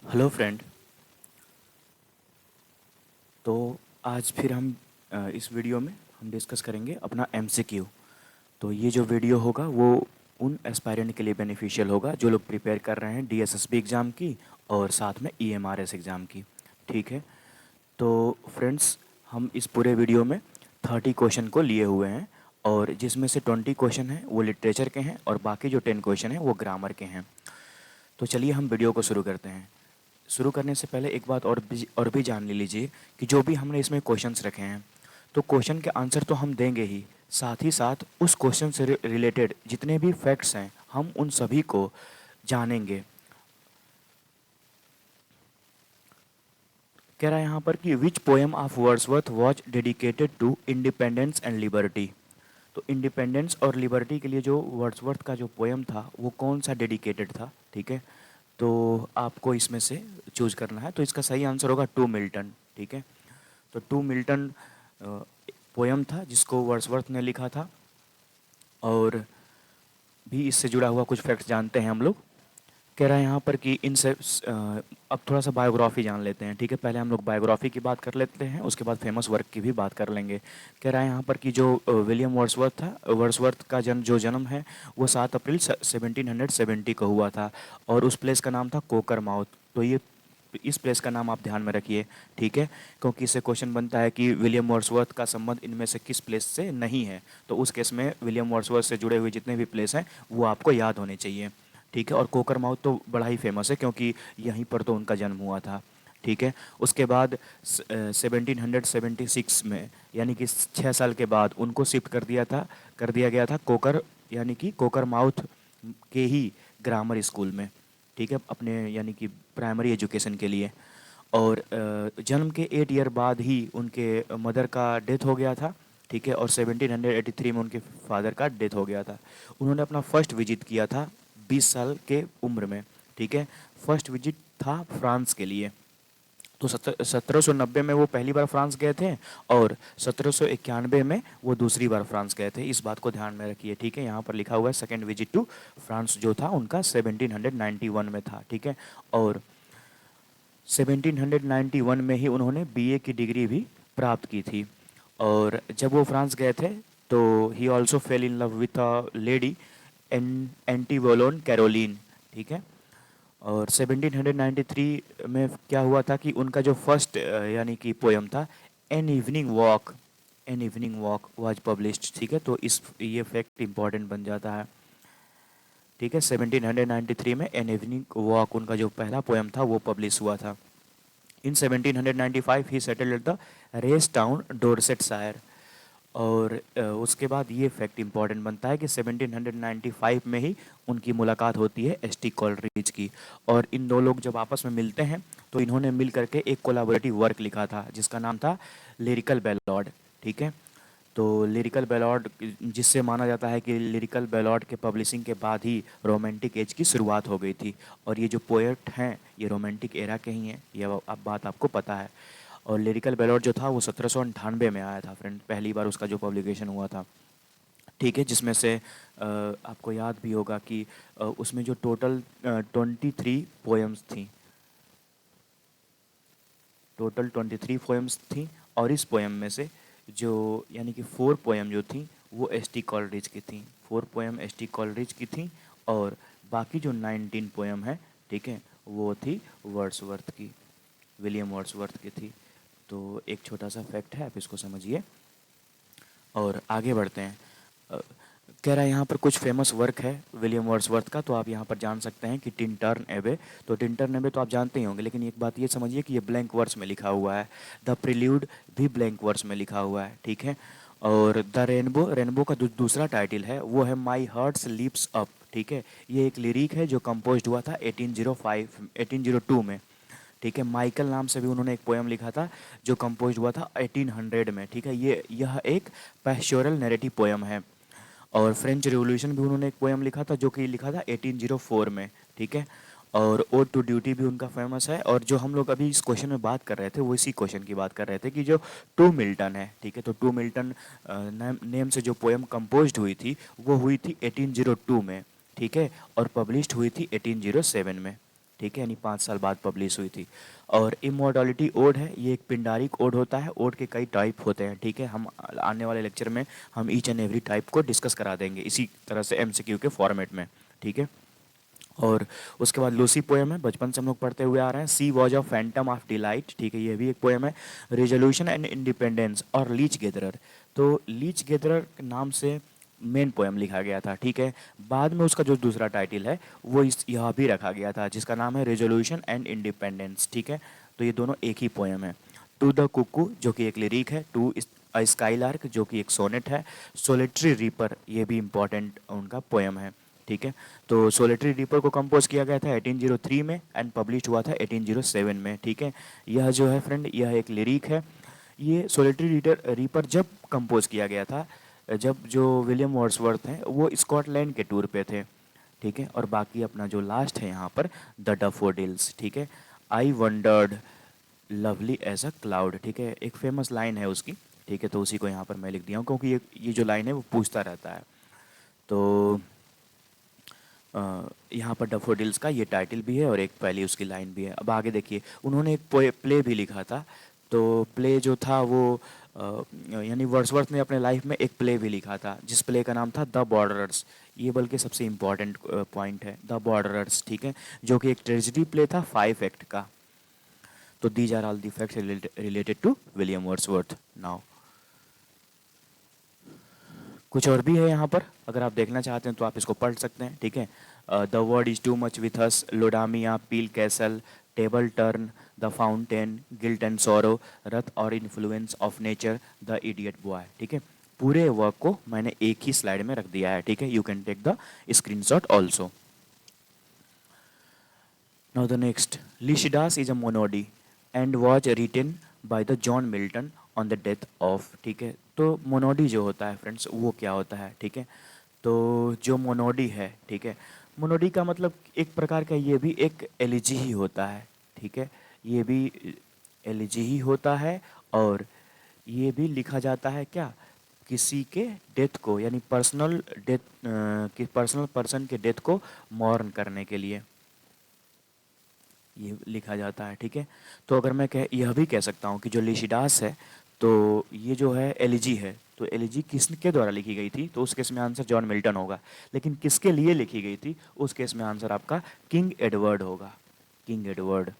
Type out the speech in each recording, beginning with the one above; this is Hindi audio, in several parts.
Hello friend. तो आज फिर हम इस वीडियो में हम डिस्कस करेंगे अपना एमसीक्यू। तो ये जो वीडियो होगा वो उन एस्पायरेंट के लिए बेनिफिशियल होगा जो लोग प्रिपेयर कर रहे हैं डीएसएसबी एग्ज़ाम की और साथ में ईएमआरएस एग्ज़ाम की। ठीक है। तो फ्रेंड्स, हम इस पूरे वीडियो में 30 क्वेश्चन को लिए हुए हैं और जिसमें से 20 क्वेश्चन हैं वो लिटरेचर के हैं और बाकी जो 10 क्वेश्चन हैं वो ग्रामर के हैं। तो चलिए हम वीडियो को शुरू करते हैं। शुरू करने से पहले एक बात और भी जान ले लीजिए कि जो भी हमने इसमें क्वेश्चंस रखे हैं तो क्वेश्चन के आंसर तो हम देंगे ही, साथ ही साथ उस क्वेश्चन से रिलेटेड जितने भी फैक्ट्स हैं हम उन सभी को जानेंगे। कह रहा है यहाँ पर कि which poem of Wordsworth was dedicated to independence and liberty. तो इंडिपेंडेंस और लिबर्टी के लिए जो वर्ड्सवर्थ का जो पोएम था वो कौन सा डेडिकेटेड था। ठीक है। तो आपको इसमें से चूज करना है। तो इसका सही आंसर होगा टू मिल्टन। ठीक है। तो टू मिल्टन पोयम था जिसको वर्ड्सवर्थ ने लिखा था। और भी इससे जुड़ा हुआ कुछ फैक्ट्स जानते हैं हम लोग। कह रहा है यहाँ पर कि इनसे अब थोड़ा सा बायोग्राफी जान लेते हैं। ठीक है। पहले हम लोग बायोग्राफी की बात कर लेते हैं, उसके बाद फेमस वर्क की भी बात कर लेंगे। कह रहा है यहाँ पर कि जो विलियम वर्ड्सवर्थ था, वर्ड्सवर्थ का जन्म है वो 7 अप्रैल 1770 को हुआ था और उस प्लेस का नाम था कोकर माउथ। तो ये इस प्लेस का नाम आप ध्यान में रखिए। ठीक है। क्योंकि इससे क्वेश्चन बनता है कि विलियम वर्ड्सवर्थ का संबंध इनमें से किस प्लेस से नहीं है। तो उस केस में विलियम वर्ड्सवर्थ से जुड़े हुए जितने भी प्लेस हैं वो आपको याद होने चाहिए। ठीक है। और कोकर माउथ तो बड़ा ही फेमस है क्योंकि यहीं पर तो उनका जन्म हुआ था। ठीक है। उसके बाद 1776 में यानी कि 6 साल के बाद उनको शिफ्ट कर दिया गया था कोकर यानी कि कोकर माउथ के ही ग्रामर स्कूल में। ठीक है। अपने यानी कि प्राइमरी एजुकेशन के लिए। और जन्म के 8 ईयर बाद ही उनके मदर का डेथ हो गया था। ठीक है। और 1783 में उनके फादर का डेथ हो गया था। उन्होंने अपना फर्स्ट विजिट किया था 20 साल के उम्र में। ठीक है। फर्स्ट विजिट था फ्रांस के लिए। तो 1790 में वो पहली बार फ्रांस गए थे और 1791 में वो दूसरी बार फ्रांस गए थे। इस बात को ध्यान में रखिए। ठीक है। यहाँ पर लिखा हुआ है सेकेंड विजिट टू फ्रांस जो था उनका 1791 में था। ठीक है। और 1791 में ही उन्होंने बीए की डिग्री भी प्राप्त की थी। और जब वो फ्रांस गए थे तो he also fell in love with a lady Annette Vallon Caroline. ठीक है। और 1793 में क्या हुआ था कि उनका जो फर्स्ट यानी कि पोयम था an evening walk was published. ठीक है। तो इस ये फैक्ट इंपॉर्टेंट बन जाता है। ठीक है। 1793 में एन इवनिंग वॉक उनका जो पहला पोयम था वो पब्लिश हुआ था। In 1795 he settled at the Racedown Dorsetshire. और उसके बाद ये फैक्ट इंपॉर्टेंट बनता है कि 1795 में ही उनकी मुलाकात होती है एसटी कॉलरिज की। और इन दो लोग जब आपस में मिलते हैं तो इन्होंने मिल करके एक कोलैबोरेटिव वर्क लिखा था जिसका नाम था लिरिकल बैलॉड। ठीक है। तो लिरिकल बैलॉड जिससे माना जाता है कि लिरिकल बैलॉड के पब्लिशिंग के बाद ही रोमांटिक एज की शुरुआत हो गई थी। और ये जो पोएट हैं ये रोमांटिक एरा के ही हैं, ये अब बात आपको पता है। और लिरिकल बैलॉड जो था वो 1798 में आया था फ्रेंड, पहली बार उसका जो पब्लिकेशन हुआ था। ठीक है। जिसमें से आपको याद भी होगा कि उसमें जो टोटल 23 पोएम्स थी, टोटल 23 पोएम्स थी। और इस पोएम में से जो यानी कि 4 पोएम जो थी वो एसटी कॉलरिज की थी, 4 पोएम एसटी कॉलरिज की थी। और बाकी जो 19 पोएम है, ठीक है, वो थी वर्ड्सवर्थ की, विलियम वर्ड्सवर्थ की थी। तो एक छोटा सा फैक्ट है, आप इसको समझिए और आगे बढ़ते हैं। अ, कह रहा है यहाँ पर कुछ फेमस वर्क है विलियम वर्ड्सवर्थ का, तो आप यहाँ पर जान सकते हैं कि टिंटर्न एबे। तो टिंटर्न एबे तो आप जानते ही होंगे, लेकिन एक बात ये समझिए कि ये ब्लैंक वर्स में लिखा हुआ है। द प्रिल्यूड भी ब्लैंक वर्स में लिखा हुआ है। ठीक है। और द रेनबो, रेनबो का दूसरा टाइटल है वो है माई हार्ट्स लिप्स अप। ठीक है। ये एक लिरिक है जो कंपोज हुआ था 1802 में। ठीक है। माइकल नाम से भी उन्होंने एक पोएम लिखा था जो कंपोज हुआ था 1800 में। ठीक है। यह एक पैस्टोरल नैरेटिव पोएम है। और फ्रेंच रिवॉल्यूशन भी उन्होंने एक पोएम लिखा था जो कि लिखा था 1804 में। ठीक है। और ओड टू ड्यूटी भी उनका फेमस है। और जो हम लोग अभी इस क्वेश्चन में बात कर रहे थे वो इसी क्वेश्चन की बात कर रहे थे कि जो टू मिल्टन है, ठीक है, तो टू मिल्टन नेम से जो पोएम कंपोज्ड हुई थी वो हुई थी 1802 में। ठीक है। और पब्लिश्ड हुई थी 1807 में। ठीक है, यानी 5 साल बाद पब्लिश हुई थी। और इमॉर्टलिटी ओड है, ये एक पिंडारिक ओड होता है। ओड के कई टाइप होते हैं, ठीक है, हम आने वाले लेक्चर में हम ईच एंड एवरी टाइप को डिस्कस करा देंगे इसी तरह से एमसीक्यू के फॉर्मेट में, ठीक है। और उसके बाद लूसी पोएम है, बचपन से हम लोग पढ़ते हुए आ रहे हैं। She was a phantom of delight, ठीक है, ये भी एक पोएम है। रेजोल्यूशन एंड इंडिपेंडेंस और लीच गेदरर, तो लीच गेदरर के नाम से मेन पोएम लिखा गया था, ठीक है। बाद में उसका जो दूसरा टाइटल है वो इस यह भी रखा गया था, जिसका नाम है रेजोल्यूशन एंड इंडिपेंडेंस, ठीक है। तो ये दोनों एक ही पोएम है। टू द कुकू जो कि एक लिरिक है, टू स्काईलार्क जो कि एक सोनेट है, सोलिटरी रीपर ये भी इम्पॉर्टेंट उनका पोएम है, ठीक है। तो सोलिटरी रीपर को कंपोज किया गया था 1803 में एंड पब्लिश हुआ था 1807 में, ठीक है। यह जो है फ्रेंड, यह एक लिरिक है। ये सोलिटरी रीपर जब कंपोज किया गया था, जब जो विलियम वर्ड्सवर्थ हैं वो स्कॉटलैंड के टूर पे थे, ठीक है। और बाकी अपना जो लास्ट है यहाँ पर द डैफोडिल्स, ठीक है। I wandered lovely as a cloud, ठीक है, एक फेमस लाइन है उसकी, ठीक है। तो उसी को यहाँ पर मैं लिख दिया हूँ क्योंकि ये जो लाइन है वो पूछता रहता है। तो यहाँ पर डैफोडिल्स का ये टाइटल भी है और एक पहली उसकी लाइन भी है। अब आगे देखिए, उन्होंने एक प्ले भी लिखा था। तो प्ले जो था वो यानी वर्ड्सवर्थ ने अपने लाइफ में एक प्ले भी लिखा था, जिस प्ले का नाम था द बॉर्डरर्स। ये बल्कि सबसे इम्पॉर्टेंट पॉइंट है, द बॉर्डरर्स, ठीक है, जो कि एक ट्रेजिडी प्ले था 5 एक्ट का। तो these are all the facts related to William Wordsworth. Now कुछ और भी है यहाँ पर, अगर आप देखना चाहते हैं तो आप इसको पढ़ सकते हैं, ठीक है। The world is too much with us, Laodamia, Peele Castle, table turn, the fountain, guilt and sorrow, Ruth और influence of nature, the idiot boy, ठीक है। पूरे वर्क को मैंने एक ही स्लाइड में रख दिया है, ठीक है। You can take the screenshot also. Now the next, Lycidas is a monody and was written by the John Milton on the death of, ठीक है। तो मोनोडी जो होता है फ्रेंड्स वो क्या होता है, ठीक है। तो जो मोनोडी है, ठीक है, मोनोडी का मतलब एक प्रकार का ये भी एक एलिजी ही होता है, ठीक है। ये भी एलिजी ही होता है और ये भी लिखा जाता है क्या, किसी के डेथ को, यानी पर्सनल डेथ, कि पर्सनल पर्सन के डेथ को मॉर्न करने के लिए ये लिखा जाता है, ठीक है। तो अगर मैं यह भी कह सकता हूँ कि जो लिशिडास है, तो ये जो है एलिजी है, तो एलिजी किसके द्वारा लिखी गई थी, तो उस केस में आंसर जॉन मिल्टन होगा। लेकिन किसके लिए लिखी गई थी, उस केस में आंसर आपका किंग एडवर्ड होगा, किंग एडवर्ड,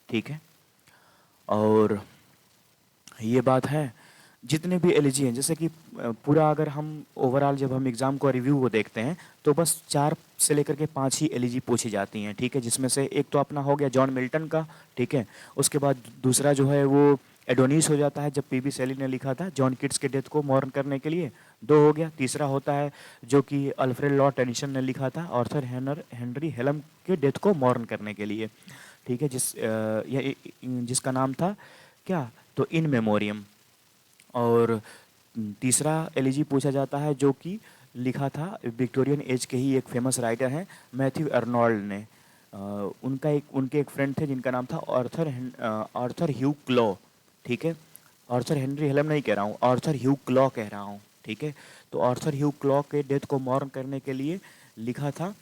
ठीक है। और ये बात है, जितने भी एलिजी हैं, जैसे कि पूरा अगर हम ओवरऑल जब हम एग्ज़ाम को रिव्यू को देखते हैं तो बस 4 से लेकर के 5 ही एलिजी पूछी जाती हैं, ठीक है। जिसमें से एक तो अपना हो गया जॉन मिल्टन का, ठीक है। उसके बाद दूसरा जो है वो एडोनिस हो जाता है, जब पीबी शेली ने लिखा था जॉन किट्स के डेथ को मॉर्न करने के लिए, 2 हो गया। तीसरा होता है जो कि अल्फ्रेड लॉर्ड टेनिसन ने लिखा था आर्थर हेनरी हेलम के डेथ को मॉर्न करने के लिए, ठीक है, जिसका नाम था क्या, तो इन मेमोरियम। और तीसरा एलिजी पूछा जाता है जो कि लिखा था विक्टोरियन एज के ही एक फेमस राइटर हैं मैथ्यू अर्नोल्ड ने। उनके एक फ्रेंड थे जिनका नाम था आर्थर ह्यू क्लॉ, ठीक है। आर्थर हेनरी हेलम नहीं कह रहा हूँ, आर्थर ह्यू क्लॉ कह रहा हूँ, ठीक है। तो आर्थर ह्यू क्लॉ के डेथ को मॉर्न करने के लिए लिखा था।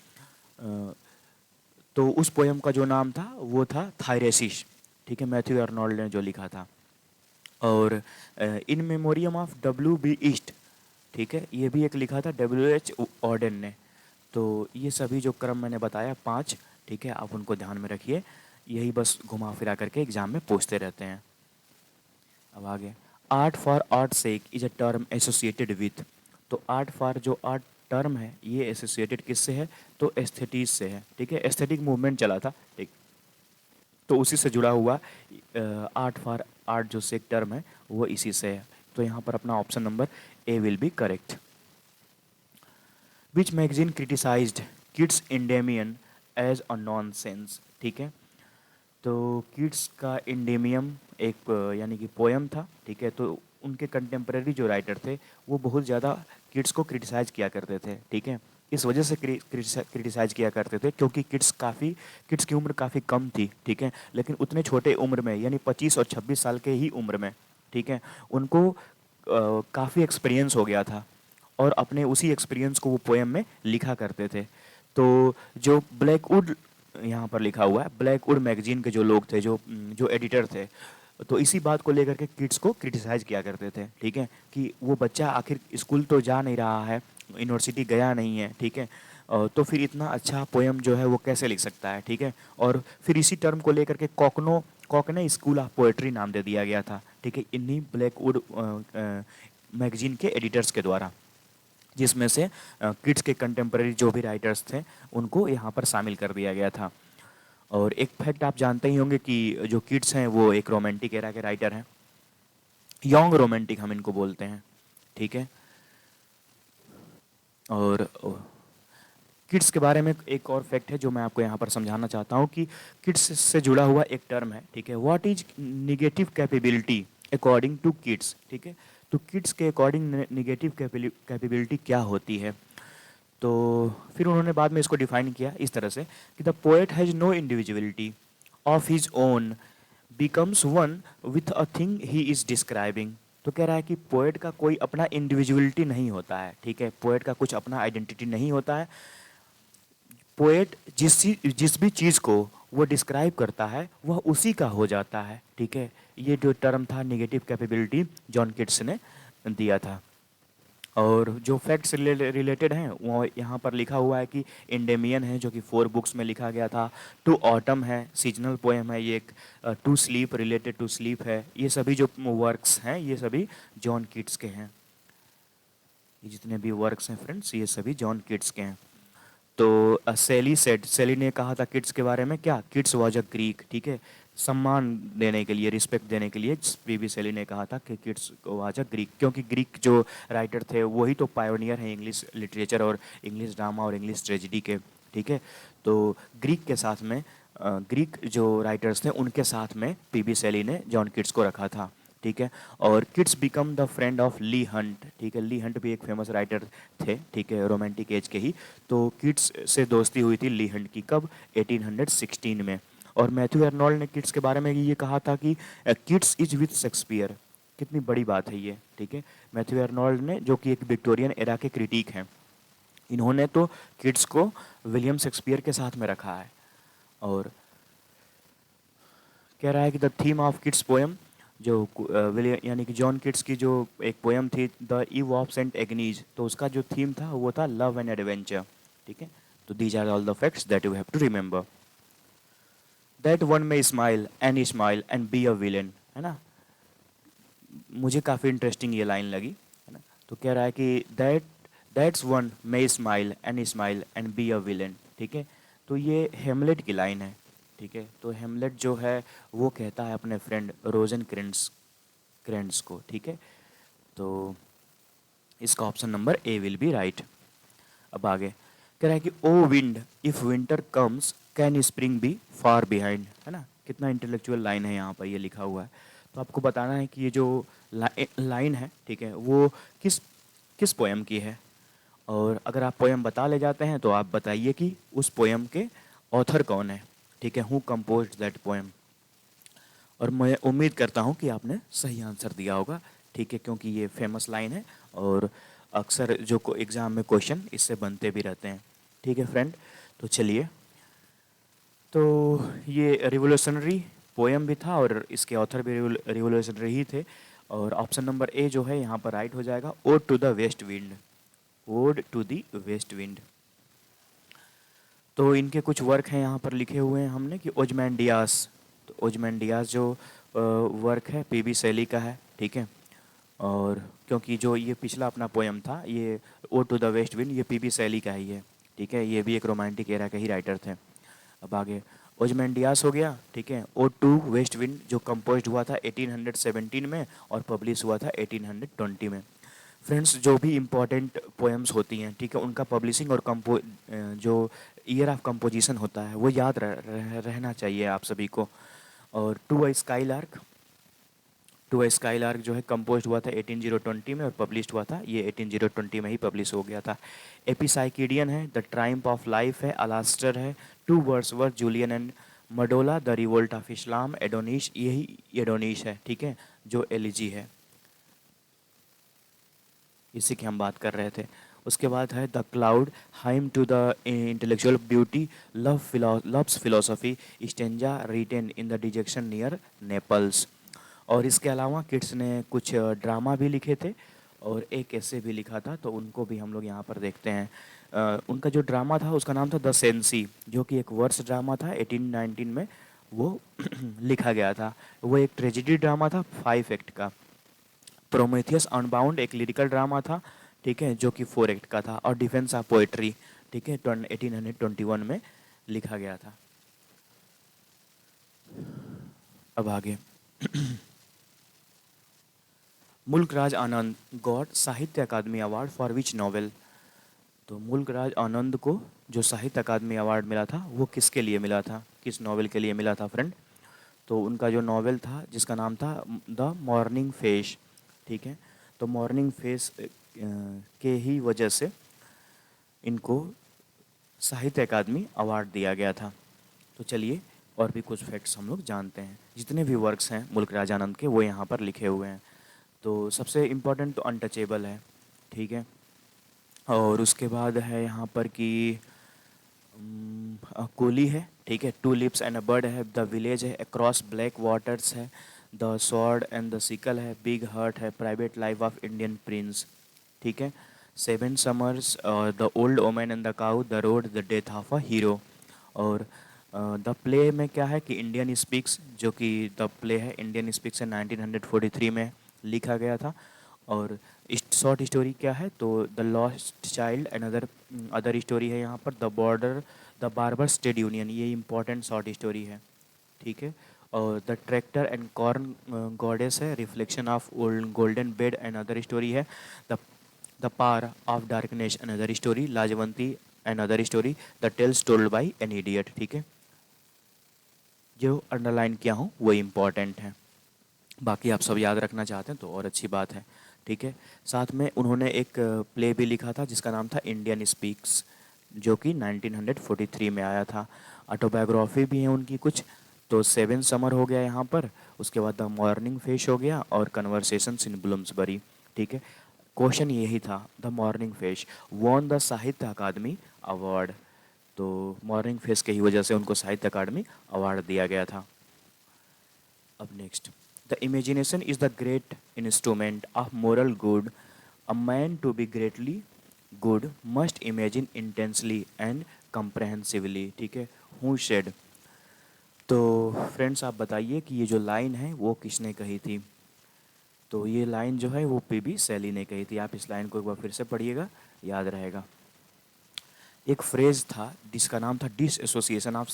तो उस पोयम का जो नाम था वो था थायरेसिस, ठीक है, मैथ्यू अर्नोल्ड ने जो लिखा था। और इन मेमोरियम ऑफ W.B. ईस्ट, ठीक है, ये भी एक लिखा था W.H. ऑर्डन ने। तो ये सभी जो क्रम मैंने बताया 5, ठीक है, आप उनको ध्यान में रखिए, यही बस घुमा फिरा करके एग्जाम में पूछते रहते हैं। अब आगे, art for art sake is a term associated with, तो आर्ट फॉर जो आर्ट टर्म है ये एसोसिएटेड किससे है, तो एस्थेटिस से है, ठीक है। एस्थेटिक मूवमेंट चला था, ठीक, तो उसी से जुड़ा हुआ आर्ट फॉर आर्ट जो सेक टर्म है वो इसी से है। तो यहाँ पर अपना option number A will be correct. Which magazine criticized Keats Endymion as a nonsense, ठीक है। तो किड्स का इंडेमियम एक यानी कि पोयम था, ठीक है। तो उनके कंटेम्प्रेरी जो राइटर थे वो बहुत ज़्यादा किड्स को क्रिटिसाइज किया करते थे, ठीक है। इस वजह से क्रिटिसाइज किया करते थे क्योंकि किड्स की उम्र काफ़ी कम थी, ठीक है। लेकिन उतने छोटे उम्र में, यानी 25 और 26 साल के ही उम्र में, ठीक है, उनको काफ़ी एक्सपीरियंस हो गया था और अपने उसी एक्सपीरियंस को वो पोएम में लिखा करते थे। तो जो ब्लैकवुड यहाँ पर लिखा हुआ है ब्लैकवुड मैगजीन के जो लोग थे, जो जो एडिटर थे, तो इसी बात को लेकर के किड्स को क्रिटिसाइज किया करते थे, ठीक है, कि वो बच्चा आखिर स्कूल तो जा नहीं रहा है, यूनिवर्सिटी गया नहीं है, ठीक है, तो फिर इतना अच्छा पोएम जो है वो कैसे लिख सकता है, ठीक है। और फिर इसी टर्म को लेकर के कॉकने स्कूल ऑफ पोएट्री नाम दे दिया गया था, ठीक है, इन्हीं ब्लैकवुड मैगजीन के एडिटर्स के द्वारा, जिसमें से किड्स के कंटेम्प्रेरी जो भी राइटर्स थे उनको यहाँ पर शामिल कर दिया गया था। और एक फैक्ट आप जानते ही होंगे कि जो किड्स हैं वो एक रोमांटिक एरा के राइटर हैं, यंग रोमांटिक हम इनको बोलते हैं, ठीक है। और किड्स के बारे में एक और फैक्ट है जो मैं आपको यहाँ पर समझाना चाहता हूँ कि किड्स से जुड़ा हुआ एक टर्म है, ठीक है, what is negative capability according to Keats, ठीक है। तो किड्स के अकॉर्डिंग निगेटिव कैपेबिलिटी क्या होती है, तो फिर उन्होंने बाद में इसको डिफाइन किया इस तरह से कि the poet has no individuality of his own becomes one with a thing he is describing. तो कह रहा है कि पोएट का कोई अपना इंडिविजुअलिटी नहीं होता है, ठीक है, पोएट का कुछ अपना आइडेंटिटी नहीं होता है। पोएट जिस भी चीज़ को वो डिस्क्राइब करता है वह उसी का हो जाता है, ठीक है। ये जो टर्म था निगेटिव कैपेबिलिटी जॉन किट्स ने दिया था। और जो फैक्ट्स रिलेटेड हैं वो यहाँ पर लिखा हुआ है कि इंडेमियन है जो कि 4 बुक्स में लिखा गया था, टू ऑटम है सीजनल पोएम है, ये एक to sleep related to sleep है, ये सभी जो वर्क्स हैं ये सभी जॉन किट्स के हैं। ये जितने भी वर्क्स हैं फ्रेंड्स ये सभी जॉन किट्स के हैं। तो सेली ने कहा था किड्स के बारे में क्या, किड्स वाज अ ग्रीक, ठीक है, सम्मान देने के लिए, रिस्पेक्ट देने के लिए पीबी सेली ने कहा था कि किड्स वाज अ ग्रीक, क्योंकि ग्रीक जो राइटर थे वही तो पायोनियर हैं इंग्लिश लिटरेचर और इंग्लिश ड्रामा और इंग्लिश ट्रेजिडी के, ठीक है। तो ग्रीक के साथ में ग्रीक जो राइटर्स थे उनके साथ में पीबी सेली ने जॉन किड्स को रखा था, ठीक है। और Keats become the friend of Leigh Hunt, ठीक है, ली हंट भी एक फेमस राइटर थे, ठीक है, रोमांटिक एज के ही। तो किड्स से दोस्ती हुई थी ली हंट की, कब, 1816 में। और मैथ्यू अर्नोल्ड ने किड्स के बारे में ये कहा था कि किड्स इज विथ शेक्सपियर। कितनी बड़ी बात है ये, ठीक है, मैथ्यू अर्नोल्ड ने, जो कि एक विक्टोरियन एरा के क्रिटिक हैं, इन्होंने तो किड्स को विलियम शेक्सपियर के साथ में रखा है। और कह रहा है कि the theme of Keats poem जो विलियम यानी कि जॉन किट्स की जो एक पोएम थी the eve of Saint Agnes, तो उसका जो थीम था वो था लव एंड एडवेंचर, ठीक है। तो these are all the facts that you have to remember. That one may smile and be a villain, है ना, मुझे काफ़ी इंटरेस्टिंग ये लाइन लगी, है ना। तो कह रहा है कि that's one may smile and be a villain, ठीक है। तो ये हेमलेट की लाइन है, ठीक है। तो हेमलेट जो है वो कहता है अपने फ्रेंड रोजन क्रेंड्स को, ठीक है। तो इसका option number A will be right. अब आगे कह रहा है कि O wind if winter comes can spring be far behind, है ना, कितना इंटेलेक्चुअल लाइन है यहाँ पर ये लिखा हुआ है। तो आपको बताना है कि ये जो लाइन है, ठीक है, वो किस किस पोएम की है। और अगर आप पोएम बता ले जाते हैं तो आप बताइए कि उस पोएम के ऑथर कौन है, ठीक है, हु कंपोज्ड दैट पोएम। और मैं उम्मीद करता हूँ कि आपने सही आंसर दिया होगा, ठीक है, क्योंकि ये फेमस लाइन है और अक्सर जो एग्ज़ाम में क्वेश्चन इससे बनते भी रहते हैं, ठीक है फ्रेंड। तो चलिए, तो ये रिवोल्यूशनरी पोएम भी था और इसके ऑथर भी रिवोल्यूशनरी ही थे। और ऑप्शन नंबर ए जो है यहाँ पर राइट हो जाएगा, ode to the west wind, ode to the west wind. तो इनके कुछ वर्क हैं यहाँ पर लिखे हुए हैं हमने कि ओजमैंडियास, तो ओजमैंडियास जो वर्क है पीबी शैली का है, ठीक है। और क्योंकि जो ये पिछला अपना पोएम था ये ode to the west wind, ये पीबी शैली का ही है, ठीक है, ये भी एक रोमांटिक एरा के ही राइटर थे। अब आगे ओजमैंडियास हो गया, ठीक है। ओ टू वेस्ट विंड जो कंपोज हुआ था 1817 में और पब्लिश हुआ था 1820 में। फ्रेंड्स जो भी इम्पोर्टेंट पोएम्स होती हैं, ठीक है, उनका पब्लिशिंग और जो ईयर ऑफ कंपोजिशन होता है वो याद रहना चाहिए आप सभी को। और टू ए स्काई लार्क जो है कंपोज हुआ था 18020 में और पब्लिश हुआ था ये 18020 में ही पब्लिश हो गया था। एपिसाइकिडियन है, द ट्रायम्फ ऑफ लाइफ है, अलास्टर है, to Wordsworth, Julian and Maddalo, the revolt of Islam, Adonais, यही एडोनिश है, ठीक है, जो एलिजी है, इसी की हम बात कर रहे थे। उसके बाद है the cloud, hymn to the intellectual beauty, love's philosophy, stanza written in the dejection near Naples. और इसके अलावा किड्स ने कुछ ड्रामा भी लिखे थे और एक ऐसे भी लिखा था, तो उनको भी हम लोग यहाँ पर देखते हैं। उनका जो ड्रामा था उसका नाम था द सेंसी, जो कि एक वर्स ड्रामा था 1819 में वो लिखा गया था। वो एक ट्रेजिडी ड्रामा था 5 एक्ट का। प्रोमेथियस अनबाउंड एक लिरिकल ड्रामा था, ठीक है, जो कि 4 एक्ट का था। और डिफेंस ऑफ पोएट्री, ठीक है, 1821 में लिखा गया था। अब आगे मुल्क राज आनंद गॉट साहित्य अकादमी अवार्ड फॉर विच नॉवेल। तो मुल्क राज आनंद को जो साहित्य अकादमी अवार्ड मिला था वो किसके लिए मिला था, किस नॉवेल के लिए मिला था फ्रेंड? तो उनका जो नॉवेल था जिसका नाम था द मॉर्निंग फेस, ठीक है। तो मॉर्निंग फेस के ही वजह से इनको साहित्य अकादमी अवार्ड दिया गया था। तो चलिए और भी कुछ फैक्ट्स हम लोग जानते हैं। जितने भी वर्क्स हैं मुल्क राज आनंद के वो यहाँ पर लिखे हुए हैं। तो सबसे इम्पोर्टेंट तो अनटचेबल है, ठीक है। और उसके बाद है यहाँ पर कि कोली है, ठीक है, to lips and a bird है, द विलेज है, अक्रॉस ब्लैक वाटर्स है, the sword and the sickle है, बिग हर्ट है, private life of Indian Prince, ठीक है, सेवन समर्स, द ओल्ड ओमन and the cow, the road, the death of a hero. और द प्ले में क्या है कि इंडियन स्पीक्स, जो कि द प्ले है इंडियन स्पीक्स है 1943 में लिखा गया था। और शॉर्ट स्टोरी क्या है तो the lost child and other other story है यहाँ पर the border, the barber state union, ये इंपॉर्टेंट शॉर्ट स्टोरी है, ठीक है। और the tractor and corn goddess है, reflection of old golden bed and other story है, the the power of darkness and other story, Lajwanti and other story, the tales told by an idiot, ठीक है। जो अंडरलाइन किया हूँ वो इम्पॉर्टेंट है, बाकी आप सब याद रखना चाहते हैं तो और अच्छी बात है, ठीक है। साथ में उन्होंने एक प्ले भी लिखा था जिसका नाम था इंडियन स्पीक्स, जो कि 1943 में आया था। ऑटोबायोग्राफी भी है उनकी कुछ, तो सेवन समर हो गया यहाँ पर, उसके बाद द मॉर्निंग फेश हो गया और कन्वर्सेशंस इन ब्लूम्सबरी, ठीक है। क्वेश्चन यही था, the morning face won the साहित्य अकादमी अवार्ड, तो मॉर्निंग फेस के ही वजह से उनको साहित्य अकादमी अवार्ड दिया गया था। अब next, the imagination is the great instrument of moral good, a man to be greatly good must imagine intensely and comprehensively, ठीक है, हु शेड। तो फ्रेंड्स आप बताइए कि ये जो लाइन है वो किसने कही थी? तो ये लाइन जो है वो पीबी शैली ने कही थी। आप इस लाइन को एक बार फिर से पढ़िएगा, याद रहेगा। एक फ्रेज था जिसका नाम था डिस एसोसिएशन ऑफ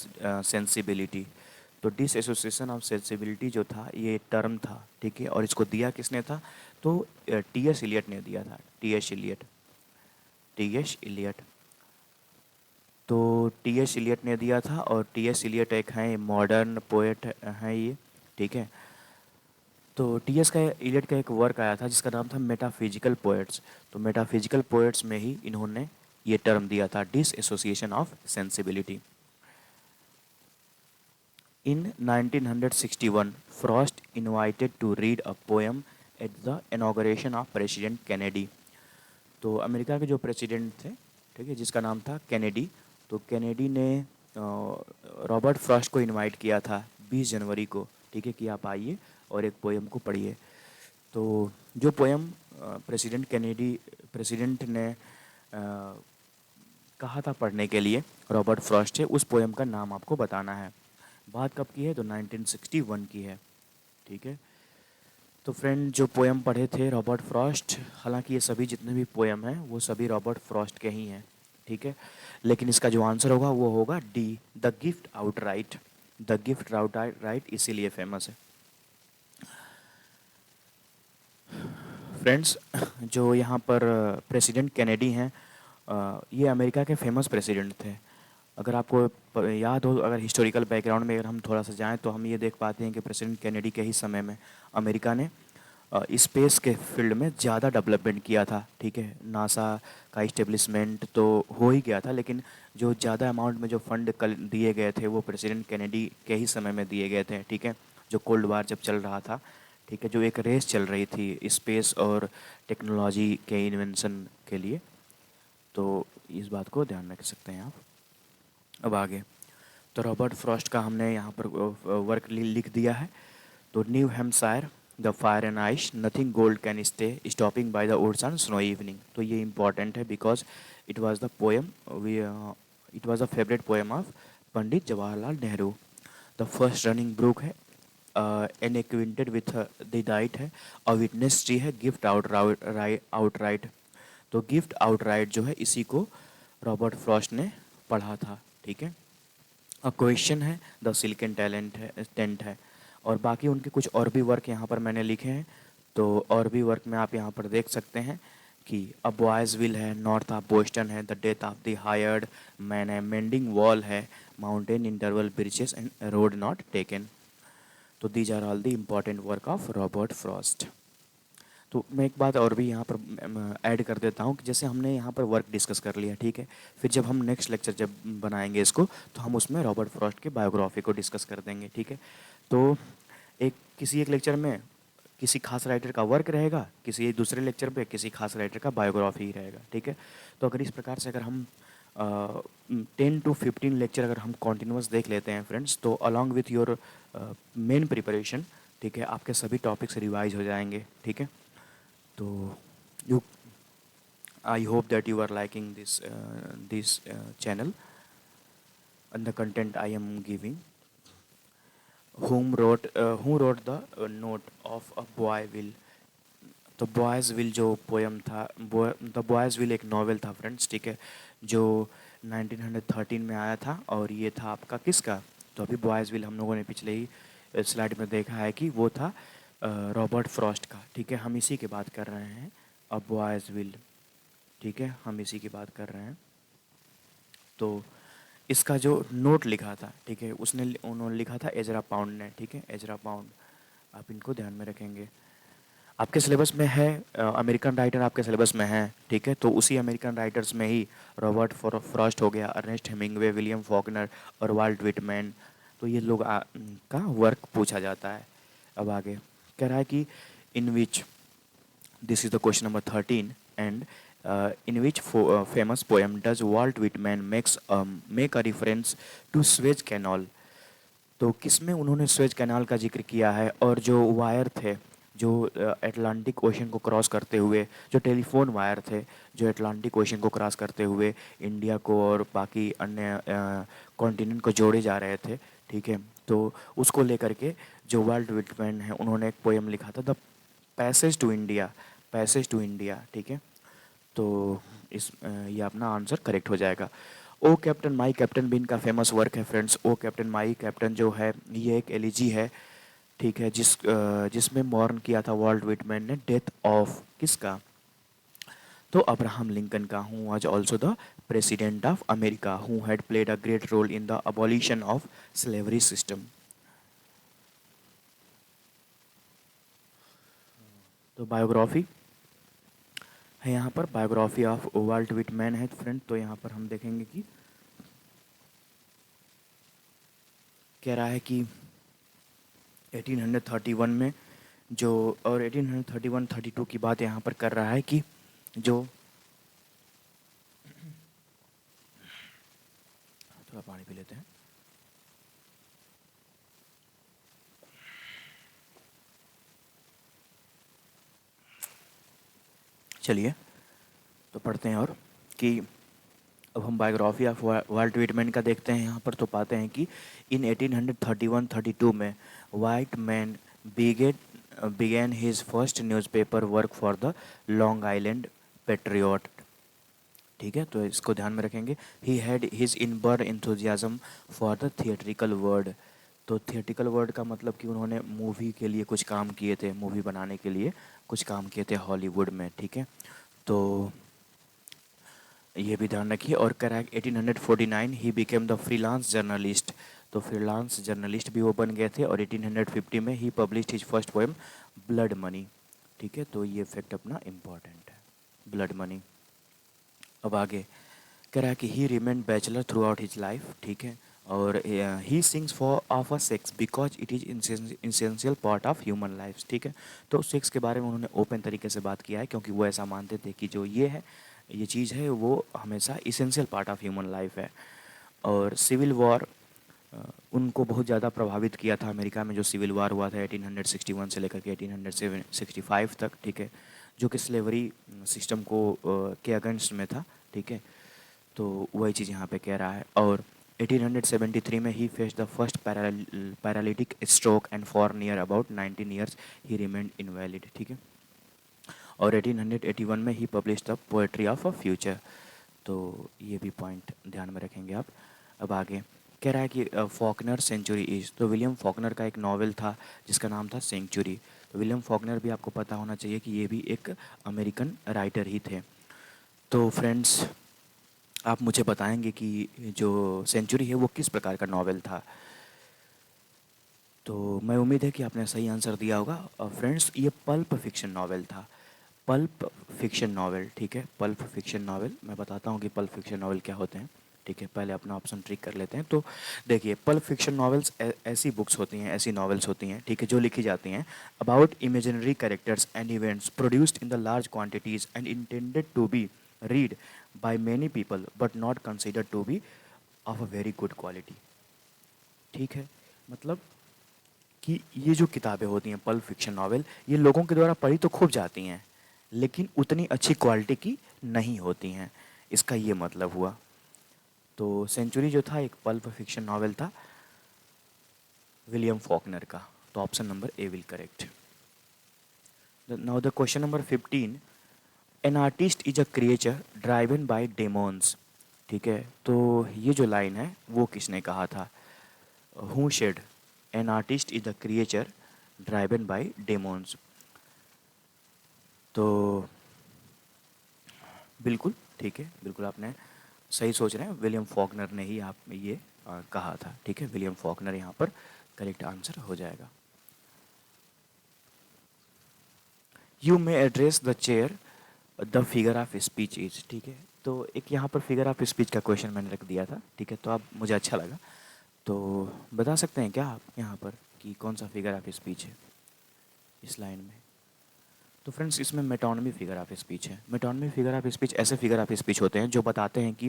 सेंसिबिलिटी। तो डिस एसोसिएशन ऑफ सेंसिबिलिटी जो था ये टर्म था, ठीक है, और इसको दिया किसने था? तो टी एस इलियट ने दिया था, T S Elliot, T S Elliot. तो टी एस इलियट ने दिया था और टी एस इलियट एक हैं मॉडर्न पोएट हैं ये, ठीक है। तो टी एस का इलियट का एक वर्क आया था जिसका नाम था मेटाफिजिकल पोएट्स। तो मेटाफिजिकल पोएट्स में ही इन्होंने ये टर्म दिया था disassociation of sensibility. In 1961, Frost invited to read a poem at the inauguration of President Kennedy. तो अमेरिका के जो प्रेसिडेंट थे, ठीक है, जिसका नाम था कैनेडी, तो कैनेडी ने रॉबर्ट फ्रॉस्ट को इनवाइट किया था 20 जनवरी को, ठीक है, कि आप आइए और एक पोएम को पढ़िए। तो जो पोएम प्रेसिडेंट ने कहा था पढ़ने के लिए रॉबर्ट फ्रॉस्ट से, उस पोएम का नाम आपको बताना है। बात कब की है? तो 1961 की है, ठीक है। तो फ्रेंड जो पोएम पढ़े थे रॉबर्ट फ्रॉस्ट, हालांकि ये सभी जितने भी पोएम हैं वो सभी रॉबर्ट फ्रॉस्ट के ही हैं, ठीक है, लेकिन इसका जो आंसर होगा वो होगा D, the gift outright. The gift outright इसीलिए फेमस है। फ्रेंड्स जो यहाँ पर प्रेसिडेंट कैनेडी हैं, ये अमेरिका के फेमस प्रेसिडेंट थे। अगर आपको याद हो, अगर हिस्टोरिकल बैकग्राउंड में अगर हम थोड़ा सा जाएं तो हम ये देख पाते हैं कि प्रेसिडेंट कैनेडी के ही समय में अमेरिका ने स्पेस के फील्ड में ज़्यादा डेवलपमेंट किया था, ठीक है। नासा का इस्टेब्लिशमेंट तो हो ही गया था, लेकिन जो ज़्यादा अमाउंट में जो फंड दिए गए थे वो प्रेसिडेंट कैनेडी के ही समय में दिए गए थे, ठीक है। जो कोल्ड वार जब चल रहा था, ठीक है, जो एक रेस चल रही थी स्पेस और टेक्नोलॉजी के इन्वेंशन के लिए, तो इस बात को ध्यान रख सकते हैं आप। अब आगे, तो रॉबर्ट फ्रॉस्ट का हमने यहाँ पर वर्क लिख दिया है। तो New Hampshire, the fire and ice, nothing gold can stay, stopping by the woods on snow evening. तो ये इंपॉर्टेंट है because it was the poem we it was the favourite poem of Pandit Jawaharlal Nehru. The first running brook है, an acquainted with the diet है, अ विटनेस ट्री है, गिफ्ट आउटराइट। तो गिफ्ट आउटराइट जो है इसी को रॉबर्ट फ्रॉस्ट ने पढ़ा था, ठीक है। अ क्वेश्चन है, द सिल्कन टेंट है। और बाकी उनके कुछ और भी वर्क यहाँ पर मैंने लिखे हैं। तो और भी वर्क में आप यहाँ पर देख सकते हैं कि अ बॉयज़ विल है, नॉर्थ ऑफ बोस्टन है, the death of the hired man है, मेंडिंग वॉल है, mountain interval birches and road not taken. तो these are all the important work of Robert Frost. तो मैं एक बात और भी यहाँ पर ऐड कर देता हूँ कि जैसे हमने यहाँ पर वर्क डिस्कस कर लिया, ठीक है। फिर जब हम नेक्स्ट लेक्चर जब बनाएंगे इसको, तो हम उसमें रॉबर्ट फ्रॉस्ट के बायोग्राफी को डिस्कस कर देंगे, ठीक है। तो किसी एक लेक्चर में किसी खास राइटर का वर्क रहेगा, किसी दूसरे लेक्चर पे किसी खास राइटर का बायोग्राफी ही रहेगा, ठीक है। तो अगर इस प्रकार से अगर हम 10 to 15 लेक्चर अगर हम कॉन्टिन्यूस देख लेते हैं फ्रेंड्स, तो along with your main preparation, ठीक है, आपके सभी टॉपिक्स रिवाइज हो जाएंगे, ठीक है। तो you I hope that you are liking this channel and the content I am giving. Who wrote the note of a boy will? तो बॉयज़ विल जो पोएम था, द बॉयज़ विल एक नॉवेल था फ्रेंड्स, ठीक है, जो 1913 में आया था। और ये था आपका किसका? तो अभी बॉयज़ विल हम लोगों ने पिछले ही स्लाइड में देखा है कि वो था रॉबर्ट फ्रॉस्ट का, ठीक है। हम इसी की बात कर रहे हैं, अ बॉयज़ विल, ठीक है, हम इसी की बात कर रहे हैं। तो इसका जो नोट लिखा था, ठीक है, उन्होंने लिखा था एजरा पाउंड ने, ठीक है, एजरा पाउंड। आप इनको ध्यान में रखेंगे। आपके सिलेबस में है, अमेरिकन राइटर आपके सिलेबस में है, ठीक है। तो उसी अमेरिकन राइटर्स में ही रॉबर्ट फ्रॉस्ट हो गया, अर्नेस्ट हेमिंग्वे, विलियम फॉकनर और वाल्ट विटमैन। तो ये लोग का वर्क पूछा जाता है। अब आगे कह रहा है कि in which, this is the question number 13, and in which famous poem does Walt Whitman make a reference to Suez Canal? तो किसमें उन्होंने स्वेज कैनाल का जिक्र किया है, और जो वायर थे जो अटलांटिक ओशन को क्रॉस करते हुए, जो टेलीफोन वायर थे जो अटलांटिक ओशन को क्रॉस करते हुए इंडिया को और बाकी अन्य कॉन्टिनेंट को जोड़े जा रहे थे, ठीक है। तो उसको लेकर के जो वाल्ट विटमैन है उन्होंने एक पोएम लिखा था, the passage to India, passage to India, ठीक है। तो ये अपना आंसर करेक्ट हो जाएगा। ओ कैप्टन माई कैप्टन भी इनका फेमस वर्क है friends. O captain my captain जो है ये एक एलिजी है, ठीक है, जिसमें मॉर्न किया था वॉल्ट विटमैन ने डेथ ऑफ किसका? तो अब्राहम लिंकन का, who was also the president of America, who had played a great role in the abolition of slavery system. तो बायोग्राफी है यहाँ पर, बायोग्राफी ऑफ वॉल्ट विटमैन है फ्रेंड। तो यहाँ पर हम देखेंगे कि कह रहा है कि 1831 में जो, और 1831-32 की बात यहाँ पर कर रहा है कि जो, थोड़ा पानी पी लेते हैं। चलिए तो पढ़ते हैं, और कि अब हम बायोग्राफी ऑफ वॉल्ट विटमैन का देखते हैं यहाँ पर। तो पाते हैं कि इन 1831-32 में Whitman began his first newspaper work for the Long Island Patriot, ठीक है। तो इसको ध्यान में रखेंगे। He had his inbred enthusiasm for the theatrical world. तो थिएट्रिकल वर्ड का मतलब कि उन्होंने मूवी के लिए कुछ काम किए थे, मूवी बनाने के लिए कुछ काम किए थे हॉलीवुड में, ठीक है। तो ये भी ध्यान रखिए। और कह रहा है 1849 he became the freelance journalist. तो फ्रीलांस जर्नलिस्ट भी वो बन गए थे। और 1850 में he published his first poem blood money, ठीक है। तो ये फैक्ट अपना इम्पॉर्टेंट है, ब्लड मनी। अब आगे कह रहा है कि he remain bachelor through out his life, ठीक है। और he sings for of a sex because it is essential part of human life, ठीक है। तो सेक्स के बारे में उन्होंने ओपन तरीके से बात किया है, क्योंकि वो ऐसा मानते थे कि जो ये है ये चीज़ है वो हमेशा essential part of human life है। और सिविल वॉर उनको बहुत ज़्यादा प्रभावित किया था। अमेरिका में जो सिविल वॉर हुआ था 1861 से लेकर के 1865 तक, ठीक है, जो कि स्लेवरी सिस्टम को के अगेंस्ट में था, ठीक है। तो वही चीज़ यहाँ पे कह रहा है। और 1873 में he faced the first paralytic stroke and for near about 19 years he remained invalid, ठीक है। और 1881 में he publish the poetry of a future. तो ये भी पॉइंट ध्यान में रखेंगे आप। अब आगे कह रहा है कि फॉकनर सेंचुरी इज, तो विलियम फॉकनर का एक नॉवेल था जिसका नाम था सेंचुरी। तो विलियम फॉकनर भी आपको पता होना चाहिए कि ये भी एक अमेरिकन राइटर ही थे। तो फ्रेंड्स, आप मुझे बताएंगे कि जो सेंचुरी है वो किस प्रकार का नॉवेल था। तो मैं उम्मीद है कि आपने सही आंसर दिया होगा। और फ्रेंड्स, ये पल्प फिक्शन नॉवेल था। पल्प फिक्शन नॉवेल, ठीक है, पल्प फिक्शन नॉवेल। मैं बताता हूँ कि पल्प फिक्शन नॉवेल क्या होते हैं, ठीक है। पहले अपना ऑप्शन ट्रिक कर लेते हैं। तो देखिए, पल्प फिक्शन नॉवेल्स ऐसी बुक्स होती हैं, ऐसी नॉवेल्स होती हैं, ठीक है, जो लिखी जाती हैं about imaginary characters and events produced in the large quantities and intended to be read by many people but not considered to be of a very good quality, ठीक है। मतलब कि ये जो किताबें होती हैं पल्प फिक्शन नॉवेल, ये लोगों के द्वारा पढ़ी तो खूब जाती हैं, लेकिन उतनी अच्छी क्वालिटी की नहीं होती हैं, इसका ये मतलब हुआ। तो सेंचुरी जो था एक पल्प फिक्शन नॉवेल था विलियम फॉकनर का। तो option number A will correct. Now the question number 15, N artist is a creature driven by demons, ठीक है। तो ये जो लाइन है वो किसने कहा था? Who said an artist is the creature driven by demons. तो बिल्कुल ठीक है, बिल्कुल आपने सही सोच रहे हैं, विलियम फॉकनर ने ही आप ये कहा था, ठीक है। विलियम फॉकनर यहाँ पर करेक्ट आंसर हो जाएगा। You may address the chair the figure of speech is, ठीक है। तो एक यहाँ पर फिगर ऑफ स्पीच का क्वेश्चन मैंने रख दिया था, ठीक है। तो अब मुझे अच्छा लगा, तो बता सकते हैं क्या आप यहाँ पर कि कौन सा फिगर ऑफ स्पीच है इस लाइन में? तो फ्रेंड्स, इसमें मेटोनमी फिगर ऑफ स्पीच है। मेटोनमी फिगर ऑफ स्पीच ऐसे फिगर ऑफ स्पीच होते हैं जो बताते हैं कि,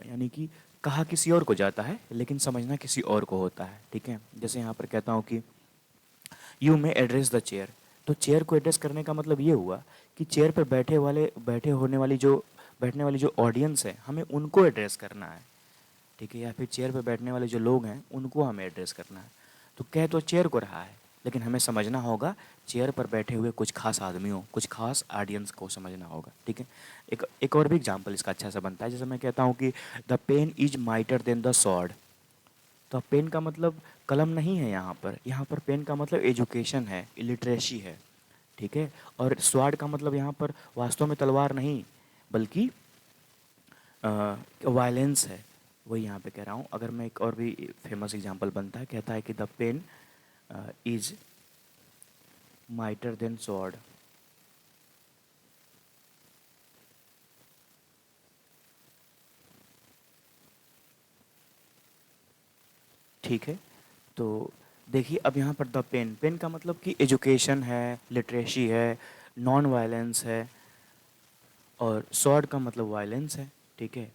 यानी कि कहा किसी और को जाता है लेकिन समझना किसी और को होता है, ठीक है। जैसे यहाँ पर कहता हूँ कि you may address the chair, तो चेयर को एड्रेस करने का मतलब ये हुआ कि चेयर पर बैठने वाली जो ऑडियंस है हमें उनको एड्रेस करना है, ठीक है। या फिर चेयर पर बैठने वाले जो लोग हैं उनको हमें एड्रेस करना है। तो कह तो चेयर को रहा है, लेकिन हमें समझना होगा चेयर पर बैठे हुए कुछ खास आदमियों, कुछ खास ऑडियंस को समझना होगा, ठीक है। एक और भी एग्जांपल इसका अच्छा सा बनता है। जैसे मैं कहता हूँ कि the pen is mightier than the sword, तो पेन का मतलब कलम नहीं है यहाँ पर। यहाँ पर पेन का मतलब एजुकेशन है, इलिटरेसी है, ठीक है। और स्वाड का मतलब यहाँ पर वास्तव में तलवार नहीं, बल्कि वायलेंस है, वही यहाँ पे कह रहा हूँ। अगर मैं एक और भी फेमस एग्जांपल बनता है, कहता है कि the pen is mightier than sword, ठीक है। तो देखिए, अब यहाँ पर द पेन, पेन का मतलब कि एजुकेशन है, लिटरेसी है, नॉन वायलेंस है, और स्वॉर्ड का वायलेंस मतलब वायलेंस है, ठीक है।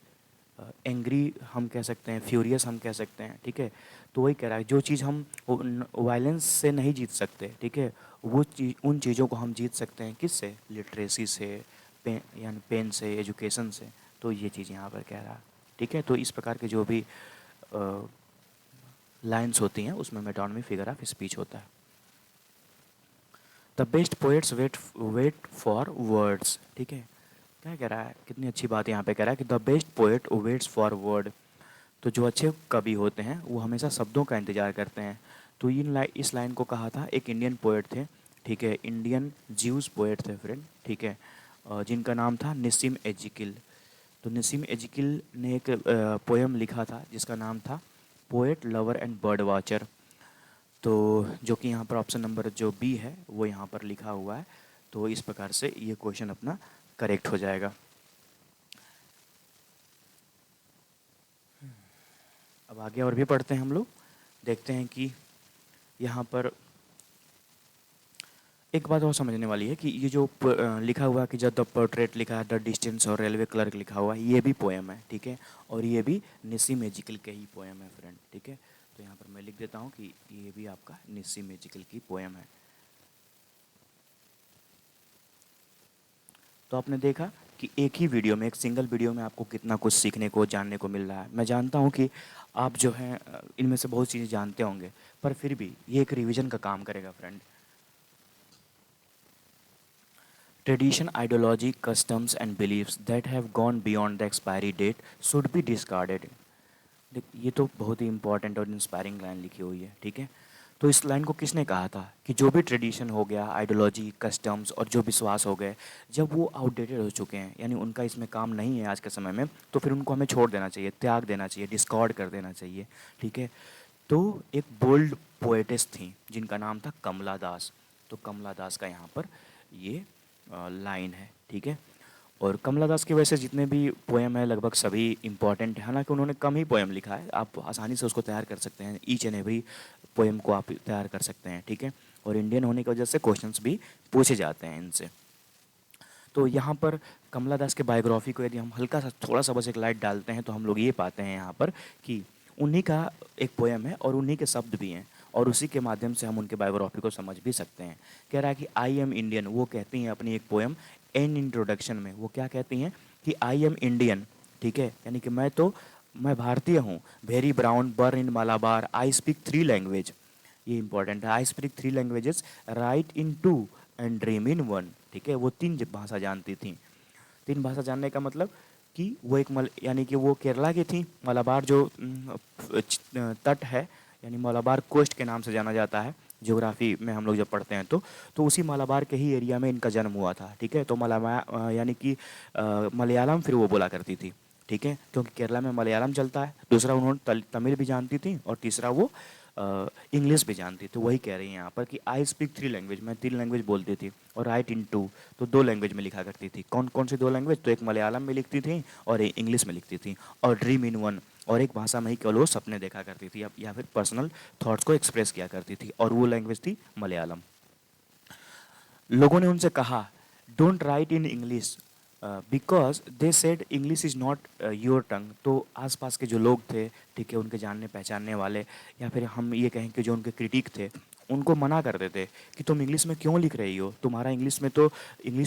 एंग्री हम कह सकते हैं, फ्यूरियस हम कह सकते हैं, ठीक है। तो वही कह रहा है जो चीज़ हम वायलेंस से नहीं जीत सकते, ठीक है, वो चीज़, उन चीज़ों को हम जीत सकते हैं किससे? लिटरेसी से, पेन यानी पेन से, एजुकेशन से। तो ये चीज़ यहाँ पर कह रहा है, ठीक है। तो इस प्रकार के जो भी लाइन्स होती हैं उसमें मेटोनमी फिगर ऑफ स्पीच होता है। The best poets wait for words, ठीक है। क्या कह रहा है, कितनी अच्छी बात यहाँ पे कह रहा है कि the best poet waits for word, तो जो अच्छे कवि होते हैं वो हमेशा शब्दों का इंतजार करते हैं। तो इस लाइन को कहा था एक इंडियन पोएट थे, ठीक है, इंडियन ज्यूस पोएट थे फ्रेंड, ठीक है, जिनका नाम था निसिम एजिकिल। तो निसिम एजिकिल ने एक पोएम लिखा था जिसका नाम था poet lover and bird watcher. तो जो कि यहाँ पर ऑप्शन नंबर जो बी है वो यहाँ पर लिखा हुआ है। तो इस प्रकार से ये क्वेश्चन अपना करेक्ट हो जाएगा। अब आगे और भी पढ़ते हैं हम लोग, देखते हैं कि यहाँ पर एक बात और समझने वाली है कि ये जो लिखा हुआ है कि जब द पोर्ट्रेट लिखा है, द डिस्टेंस और रेलवे क्लर्क लिखा हुआ है, ये भी पोएम है, ठीक है। और ये भी निस्सी मैजिकल के ही पोएम है फ्रेंड, ठीक है। तो यहाँ पर मैं लिख देता हूँ कि ये भी आपका निस्सी मैजिकल की पोएम है। तो आपने देखा कि एक ही वीडियो में, एक सिंगल वीडियो में आपको कितना कुछ सीखने को, जानने को मिल रहा है। मैं जानता हूँ कि आप जो हैं इनमें से बहुत चीज़ें जानते होंगे, पर फिर भी ये एक रिवीजन का काम करेगा friend. Tradition, ideology, customs and beliefs that have gone beyond the expiry date should be discarded. ये तो बहुत ही इंपॉर्टेंट और इंस्पायरिंग लाइन लिखी हुई है, ठीक है। तो इस लाइन को किसने कहा था कि जो भी ट्रेडिशन हो गया, आइडियोलॉजी, कस्टम्स और जो विश्वास हो गए, जब वो आउटडेटेड हो चुके हैं, यानी उनका इसमें काम नहीं है आज के समय में, तो फिर उनको हमें छोड़ देना चाहिए, त्याग देना चाहिए, डिस्कार्ड कर देना चाहिए, ठीक है। तो एक बोल्ड पोएटिस थी जिनका नाम था कमला दास। तो कमला दास का यहाँ पर ये लाइन है, ठीक है। और कमला दास की वजह से जितने भी पोएम है लगभग सभी इम्पॉर्टेंट है। हालांकि उन्होंने कम ही पोएम लिखा है, आप आसानी से उसको तैयार कर सकते हैं, ईच एंड एवरी पोएम को आप तैयार कर सकते हैं, ठीक है। और इंडियन होने की वजह से क्वेश्चंस भी पूछे जाते हैं इनसे। तो यहाँ पर कमला दास के बायोग्राफी को यदि हम हल्का सा थोड़ा सा बस एक लाइट डालते हैं तो हम लोग ये पाते हैं यहाँ पर कि उन्हीं का एक पोएम है और उन्हीं के शब्द भी हैं, और उसी के माध्यम से हम उनके बायोग्राफी को समझ भी सकते हैं। कह रहा है कि आई एम इंडियन, वो कहती हैं अपनी एक पोएम एन इंट्रोडक्शन में, वो क्या कहती हैं कि आई एम इंडियन, ठीक है, यानी कि मैं भारतीय हूँ, very brown, burn in Malabar, I speak 3 language, ये इंपॉर्टेंट है, I speak 3 languages, right in 2 and dream इन 1, ठीक है। वो 3 भाषा जानती थी। 3 भाषा जानने का मतलब कि वो एक यानी कि वो केरला की थी, मलाबार जो तट है, यानी मलाबार कोस्ट के नाम से जाना जाता है ज्योग्राफी में हम लोग जब पढ़ते हैं तो उसी मलाबार के ही एरिया में इनका जन्म हुआ था, ठीक है। तो यानी कि मलयालम फिर वो बोला करती थी, ठीक है, क्योंकि केरला में मलयालम चलता है। दूसरा उन्होंने तमिल भी जानती थी, और तीसरा वो इंग्लिश भी जानती। तो वही कह रही हैं यहाँ पर कि आई स्पीक 3 लैंग्वेज, मैं 3 लैंग्वेज बोलती थी, और राइट इन 2, तो 2 लैंग्वेज में लिखा करती थी। कौन कौन सी 2 लैंग्वेज? तो एक मलयालम में लिखती थी और एक इंग्लिश में लिखती थी, और ड्रीम इन 1, और एक भाषा में ही केवल वो सपने देखा करती थी या फिर पर्सनल थॉट्स को एक्सप्रेस किया करती थी, और वो लैंग्वेज थी मलयालम। लोगों ने उनसे कहा don't write in English because they said English is not your tongue. तो आसपास के जो लोग थे, ठीक है, उनके जानने पहचानने वाले, या फिर हम ये कहें कि जो उनके क्रिटिक थे, उनको मना करते थे कि तुम इंग्लिश में क्यों लिख रही हो, तुम्हारा इंग्लिश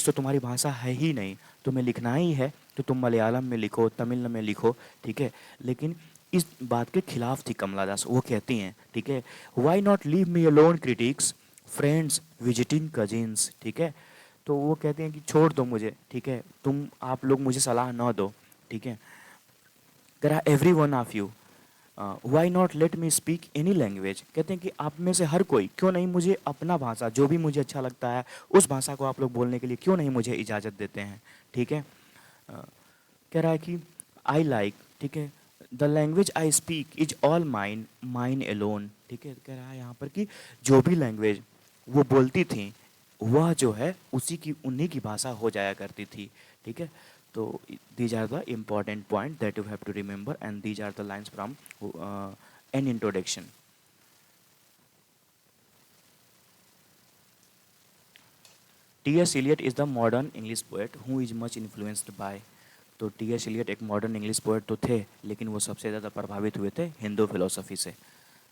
तो तुम्हारी भाषा है ही नहीं, तुम्हें लिखना ही है तो तुम मलयालम में लिखो, तमिल में लिखो, ठीक है। लेकिन इस बात के खिलाफ थी कमला दास। वो कहती हैं, ठीक है, why not leave me alone critics, friends visiting cousins, ठीक है। तो वो कहते हैं कि छोड़ दो मुझे, ठीक है, आप लोग मुझे सलाह ना दो, ठीक है। There are every one of you, why not let me speak any language. कहते हैं कि आप में से हर कोई क्यों नहीं मुझे अपना भाषा, जो भी मुझे अच्छा लगता है उस भाषा को आप लोग बोलने के लिए क्यों नहीं मुझे इजाज़त देते हैं, ठीक है। कह रहा है कि आई लाइक, ठीक है, the language I speak is all mine, mine alone, ठीक है। कह रहा है यहाँ पर कि जो भी लैंग्वेज वो बोलती थी वह जो है उसी की, उन्हीं की भाषा हो जाया करती थी, ठीक है। तो these are the important point that you have to remember, and these are the lines from an introduction. T S Eliot is the modern English poet who is much influenced by. तो टी एस इलियट एक मॉडर्न इंग्लिश पोएट तो थे, लेकिन वो सबसे ज़्यादा प्रभावित हुए थे हिंदू फिलोसफी से।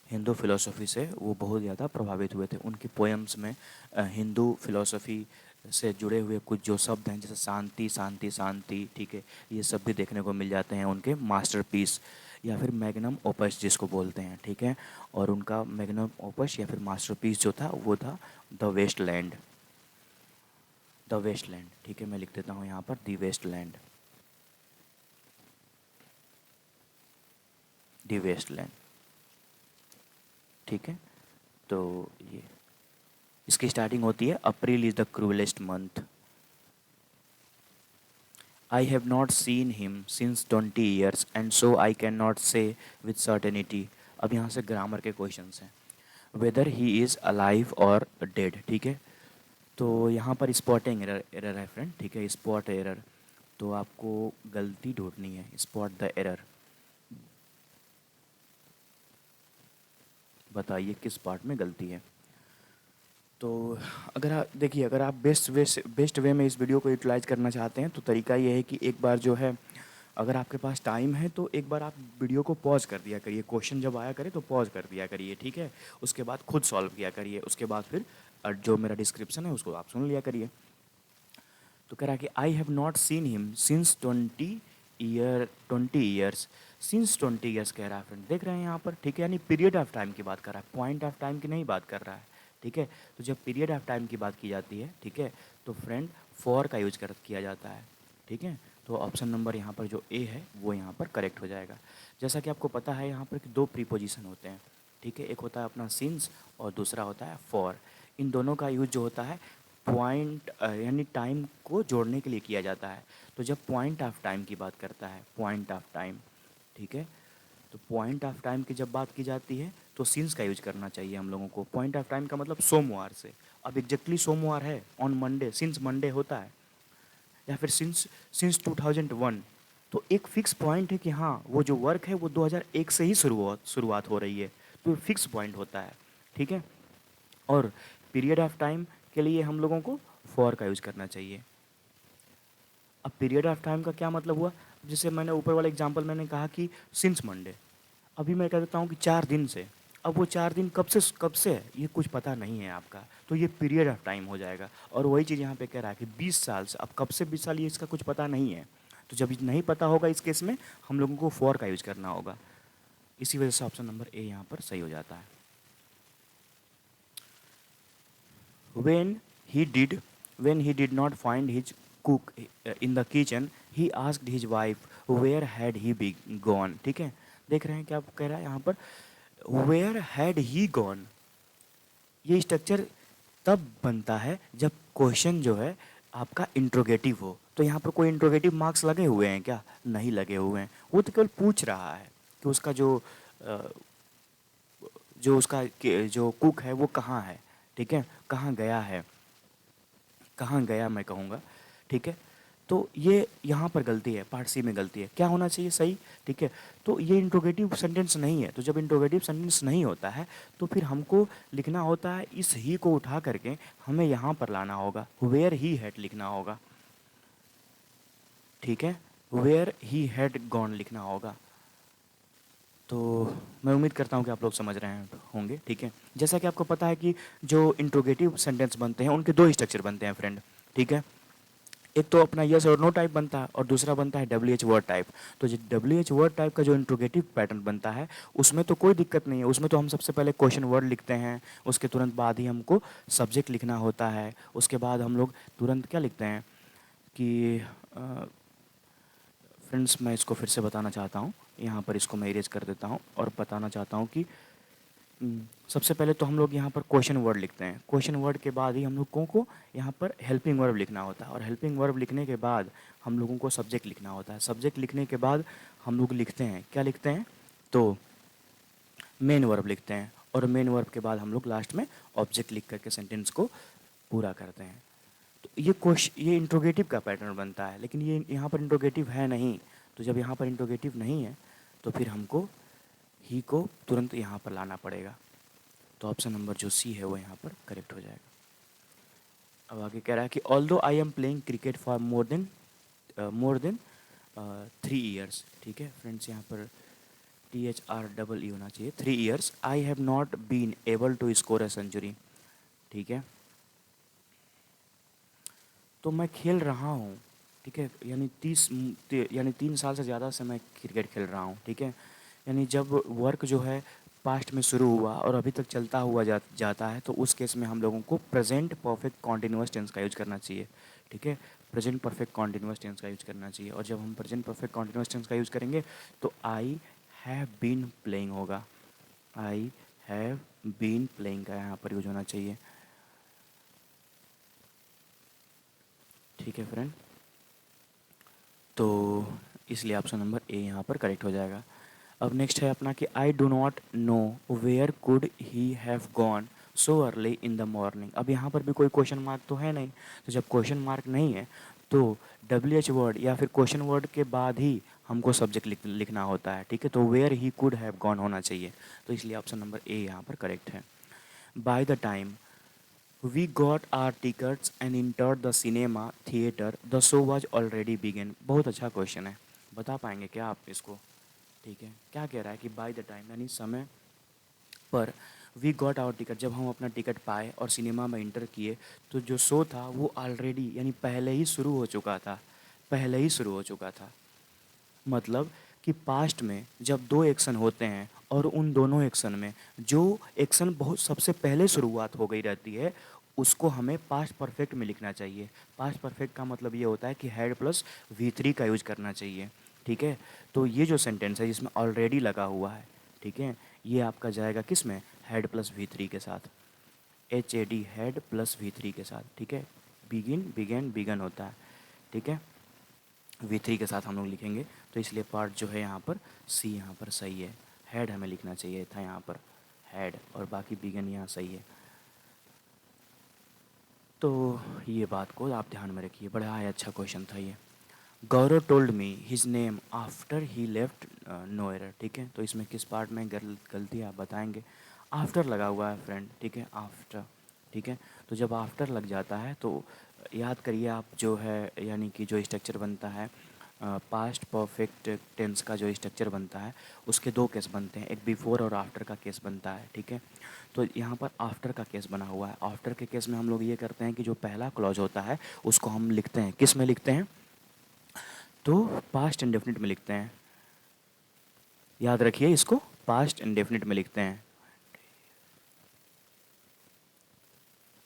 हिंदू फिलोसफी से वो बहुत ज़्यादा प्रभावित हुए थे। उनकी पोएम्स में हिंदू फिलोसफी से जुड़े हुए कुछ जो शब्द हैं, जैसे शांति शांति शांति, ठीक है, ये सब भी देखने को मिल जाते हैं उनके मास्टरपीस या फिर मैग्नम ओपस जिसको बोलते हैं, ठीक है। और उनका मैग्नम ओपस या फिर मास्टरपीस जो था वो था the waste land, the waste land, ठीक है। मैं लिख देता हूँ यहाँ पर the waste land, the waste land, ठीक है। तो ये इसकी स्टार्टिंग होती है April is the cruellest month, I have not seen him since 20 years and so I can not say with certainty. अब यहाँ से ग्रामर के क्वेश्चंस हैं, वेदर ही इज़ अलाइव और डेड, ठीक है। तो यहाँ पर स्पॉटिंग एरर एरर है फ्रेंड, ठीक है, स्पॉट एरर। तो आपको गलती ढूंढनी है, स्पॉट द एरर। बताइए किस पार्ट में गलती है। तो अगर आप देखिए, अगर आप बेस्ट वे में इस वीडियो को यूटिलाइज़ करना चाहते हैं तो तरीका ये है कि एक बार जो है, अगर आपके पास टाइम है तो एक बार आप वीडियो को पॉज़ कर दिया करिए। क्वेश्चन जब आया करे तो पॉज़ कर दिया करिए, ठीक है? उसके बाद खुद सॉल्व किया करिए। उसके बाद फिर जो मेरा डिस्क्रिप्शन है उसको आप सुन लिया करिए। तो कह रहा है कि आई have not seen him since 20 years. Since 20 years कह रहा है फ्रेंड, देख रहे हैं यहाँ पर, ठीक है? यानी पीरियड ऑफ टाइम की बात कर रहा है, पॉइंट ऑफ टाइम की नहीं बात कर रहा है, ठीक है? तो जब पीरियड ऑफ टाइम की बात की जाती है, ठीक है, तो फ्रेंड फॉर का यूज किया जाता है, ठीक है? तो ऑप्शन नंबर यहाँ पर जो ए है वो यहाँ पर करेक्ट हो जाएगा। जैसा कि आपको पता है यहाँ पर कि दो प्रीपोजिशन होते हैं, ठीक है? एक होता है अपना सिंस और दूसरा होता है फॉर। इन दोनों का यूज जो होता है पॉइंट यानी टाइम को जोड़ने के लिए किया जाता है। तो जब पॉइंट ऑफ टाइम की बात करता है, पॉइंट ऑफ टाइम, ठीक है, तो पॉइंट ऑफ टाइम की जब बात की जाती है तो सिंस का यूज करना चाहिए हम लोगों को। पॉइंट ऑफ टाइम का मतलब सोमवार से। अब एग्जैक्टली सोमवार है, ऑन मंडे, सिंस मंडे होता है, या फिर सिंस सिंस 2001। तो एक फिक्स पॉइंट है कि हाँ वो जो वर्क है वो 2001 से ही शुरुआत हो रही है, तो फिक्स पॉइंट होता है, ठीक है? और पीरियड ऑफ टाइम के लिए हम लोगों को फॉर का यूज़ करना चाहिए। अब पीरियड ऑफ टाइम का क्या मतलब हुआ? जैसे मैंने ऊपर वाला एग्जांपल मैंने कहा कि सिंस मंडे, अभी मैं कह देता हूँ कि 4 दिन से। अब वो 4 दिन कब से है ये कुछ पता नहीं है आपका, तो ये पीरियड ऑफ टाइम हो जाएगा। और वही चीज़ यहाँ पे कह रहा है कि 20 साल से, अब कब से 20 साल ये इसका कुछ पता नहीं है। तो जब नहीं पता होगा इस केस में हम लोगों को फॉर का यूज़ करना होगा। इसी वजह से ऑप्शन नंबर ए यहाँ पर सही हो जाता है। When he did, when he did not find his cook in the kitchen, he asked his wife where had he been gone. ठीक है, देख रहे हैं क्या कह रहा है यहाँ पर, where had he gone। ये स्ट्रक्चर तब बनता है जब क्वेश्चन जो है आपका इंट्रोगेटिव हो। तो यहाँ पर कोई इंट्रोगेटिव मार्क्स लगे हुए हैं क्या? नहीं लगे हुए हैं। वो तो केवल पूछ रहा है कि उसका अ, जो कुक है वो कहाँ है, ठीक है, कहाँ गया है, कहाँ गया मैं कहूँगा, ठीक है? तो ये यहाँ पर गलती है, पार्ट सी में गलती है। क्या होना चाहिए सही, ठीक है? तो ये इंट्रोगेटिव सेंटेंस नहीं है। तो जब इंट्रोगेटिव सेंटेंस नहीं होता है तो फिर हमको लिखना होता है, इस ही को उठा करके हमें यहाँ पर लाना होगा, वेयर ही हैड लिखना होगा, ठीक है? वेयर ही हैड गॉन लिखना होगा। तो मैं उम्मीद करता हूँ कि आप लोग समझ रहे हैं होंगे, ठीक है? जैसा कि आपको पता है कि जो इंट्रोगेटिव सेंटेंस बनते हैं उनके दो स्ट्रक्चर बनते हैं फ्रेंड, ठीक है? एक तो अपना यस और नो टाइप बनता है और दूसरा बनता है डब्ल्यू एच वर्ड टाइप। तो जो डब्ल्यू एच वर्ड टाइप का जो इंट्रोगेटिव पैटर्न बनता है उसमें तो कोई दिक्कत नहीं है। उसमें तो हम सबसे पहले क्वेश्चन वर्ड लिखते हैं, उसके तुरंत बाद ही हमको सब्जेक्ट लिखना होता है। उसके बाद हम लोग तुरंत क्या लिखते हैं कि फ्रेंड्स, मैं इसको फिर से बताना चाहता हूँ, यहाँ पर इसको मैं इरेज कर देता हूँ और बताना चाहता हूँ कि सबसे पहले तो हम लोग यहाँ पर क्वेश्चन वर्ड लिखते हैं। क्वेश्चन वर्ड के बाद ही हम लोगों को यहाँ पर हेल्पिंग वर्ब लिखना होता है और हेल्पिंग वर्ब लिखने के बाद हम लोगों को सब्जेक्ट लिखना होता है। सब्जेक्ट लिखने के बाद हम लोग लिखते हैं, क्या लिखते हैं? तो मेन वर्ब लिखते हैं और मेन वर्ब के बाद हम लोग लास्ट में ऑब्जेक्ट लिख करके सेंटेंस को पूरा करते हैं। तो ये इंट्रोगेटिव का पैटर्न बनता है, लेकिन ये यहाँ पर इंट्रोगेटिव है नहीं। तो जब यहाँ पर इंट्रोगेटिव नहीं है तो फिर हमको ही को तुरंत यहाँ पर लाना पड़ेगा। तो ऑप्शन नंबर जो सी है वो यहाँ पर करेक्ट हो जाएगा। अब आगे कह रहा है कि although I am playing cricket for more than 3 years, ठीक है फ्रेंड्स, यहाँ पर THREE होना चाहिए, 3 years I have not been able to score a century, ठीक है? तो मैं खेल रहा हूँ, ठीक है, यानी 3 साल से ज़्यादा से मैं क्रिकेट खेल रहा हूँ, ठीक है? यानी जब वर्क जो है पास्ट में शुरू हुआ और अभी तक चलता हुआ जाता है तो उस केस में हम लोगों को प्रेजेंट परफेक्ट कॉन्टिन्यूअस टेंस का यूज करना चाहिए, ठीक है? प्रेजेंट परफेक्ट कॉन्टिन्यूअस टेंस का यूज करना चाहिए। और जब हम प्रेजेंट परफेक्ट कॉन्टिन्यूअस टेंस का यूज करेंगे तो आई हैव बीन प्लेइंग होगा। आई हैव बीन प्लेइंग का यहाँ पर यूज होना चाहिए, ठीक है फ्रेंड? तो इसलिए ऑप्शन नंबर ए यहाँ पर करेक्ट हो जाएगा। अब नेक्स्ट है अपना कि I do not know where could he have gone so early in the morning. अब यहाँ पर भी कोई क्वेश्चन मार्क तो है नहीं। तो जब क्वेश्चन मार्क नहीं है तो डब्ल्यू एच वर्ड या फिर क्वेश्चन वर्ड के बाद ही हमको सब्जेक्ट लिखना होता है, ठीक है? तो where he could have gone होना चाहिए। तो इसलिए ऑप्शन नंबर ए यहाँ पर करेक्ट है। By the time we got our tickets and entered the cinema theatre, the show was already begun. बहुत अच्छा क्वेश्चन है, बता पाएंगे क्या आप इसको? ठीक है, क्या कह रहा है कि बाय द टाइम यानी समय पर, वी गॉट आवर टिकट, जब हम अपना टिकट पाए और सिनेमा में इंटर किए, तो जो शो था वो ऑलरेडी यानी पहले ही शुरू हो चुका था, पहले ही शुरू हो चुका था। मतलब कि पास्ट में जब दो एक्शन होते हैं और उन दोनों एक्शन में जो एक्शन बहुत सबसे पहले शुरुआत हो गई रहती है, उसको हमें पास्ट परफेक्ट में लिखना चाहिए। पास्ट परफेक्ट का मतलब ये होता है कि हैड प्लस V3 का यूज करना चाहिए। ठीक है, तो ये जो सेंटेंस है जिसमें ऑलरेडी लगा हुआ है, ठीक है, ये आपका जाएगा किस में? हैड प्लस V3 के साथ, HAD, हैड प्लस V3 के साथ। ठीक है, बिगिन, बिगेन, बिगन होता है। ठीक है, V3 के साथ हम लोग लिखेंगे, तो इसलिए पार्ट जो है यहाँ पर सी यहाँ पर सही है। हैड हमें लिखना चाहिए था यहाँ पर, हैड, और बाकी बिगन यहाँ सही है। तो ये बात को आप ध्यान में रखिए, बड़ा ही अच्छा क्वेश्चन था ये। Gaurav told me his name after he left no error. ठीक है, तो इसमें किस पार्ट में गलती आप बताएंगे? आफ्टर लगा हुआ है फ्रेंड, ठीक है, आफ्टर। ठीक है, तो जब आफ्टर लग जाता है तो याद करिए आप, जो है यानी कि जो स्ट्रक्चर बनता है पास्ट परफेक्ट टेंस का, जो स्ट्रक्चर बनता है उसके दो केस बनते हैं, एक बिफोर और आफ्टर का केस बनता है। ठीक है, तो यहाँ पर आफ्टर का केस बना हुआ है। आफ्टर के केस में हम लोग ये करते हैं कि जो पहला क्लॉज होता है उसको हम लिखते हैं, किस में लिखते हैं? तो पास्ट इंडेफिनिट में लिखते हैं। याद रखिए इसको, पास्ट इंडेफिनिट में लिखते हैं।